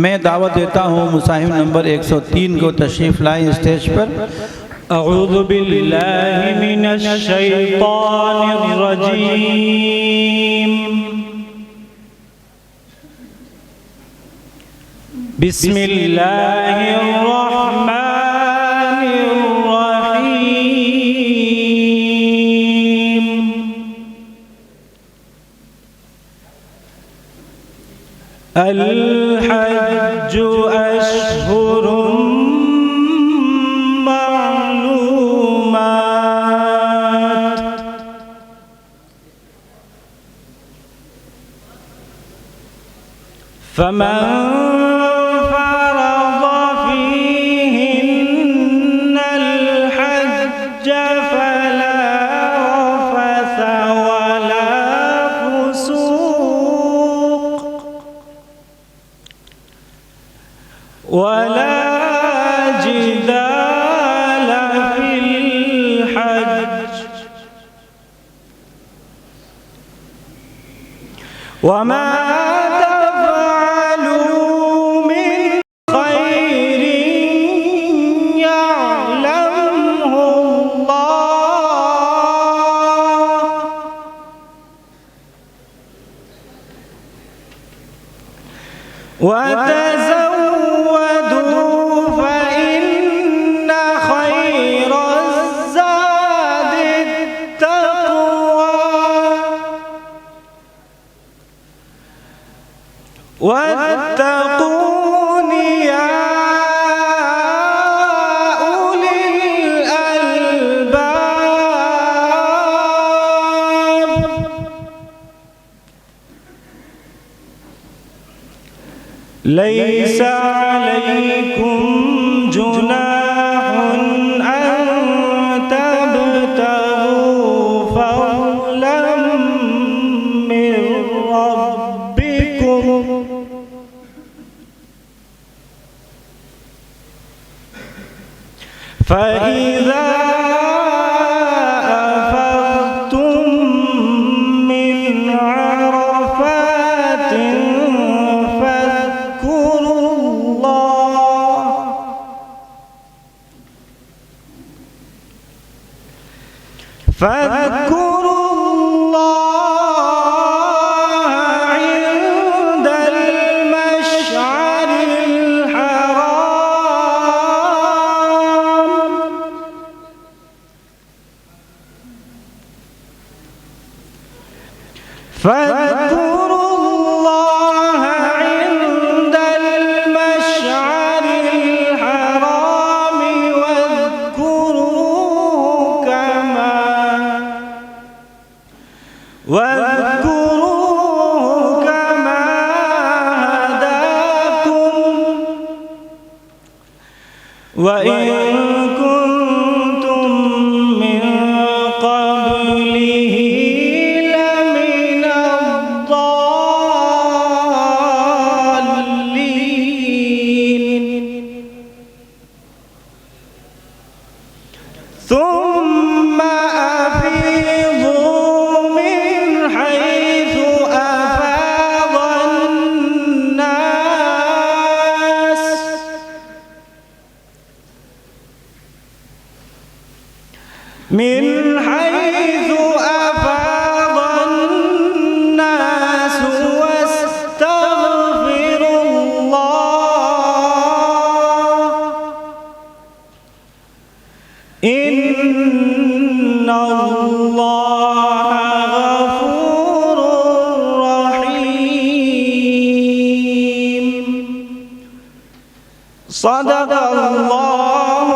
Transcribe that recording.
मैं दावत देता हूँ मुसाहिब नंबर 103 को तशरीफ़ लाएँ स्टेज पर। अऊज़ु बिल्लाहि मिनश शैतानिर रजीम। बिस्मिल्लाहिर रहमानिर रहीम। अल हज्जु अश्हुरुम मालूमात। फमन फरद फीहिन्नल हज्ज फला रफथ वला फुसूक वला जिदाल फिल हज्ज वमा तफ़अलू मिन खैरिन यअलमहु अल्लाह वतज़व्वदू फ़इन्न खैरज़्ज़ादि अत्तक़वा वत्तक़ून या उलिल अलबाब। लैसा अलैकुम जुनाहुन अन तब्तगू फ़ज़लन मिन रब्बिकुम फ़इज़ा अफ़ज़्तुम मिन अरफ़ातिन فاذكروا الله عند المشعر الحرام فاذكروا الله عند المشعر الحرام واذكروه كما هداكم وإن كنتم من قبله لمن الضالين ثم أفيضوا من حيث أفاض الناس واستغفروا الله إن الله غفور رحيم. صدق الله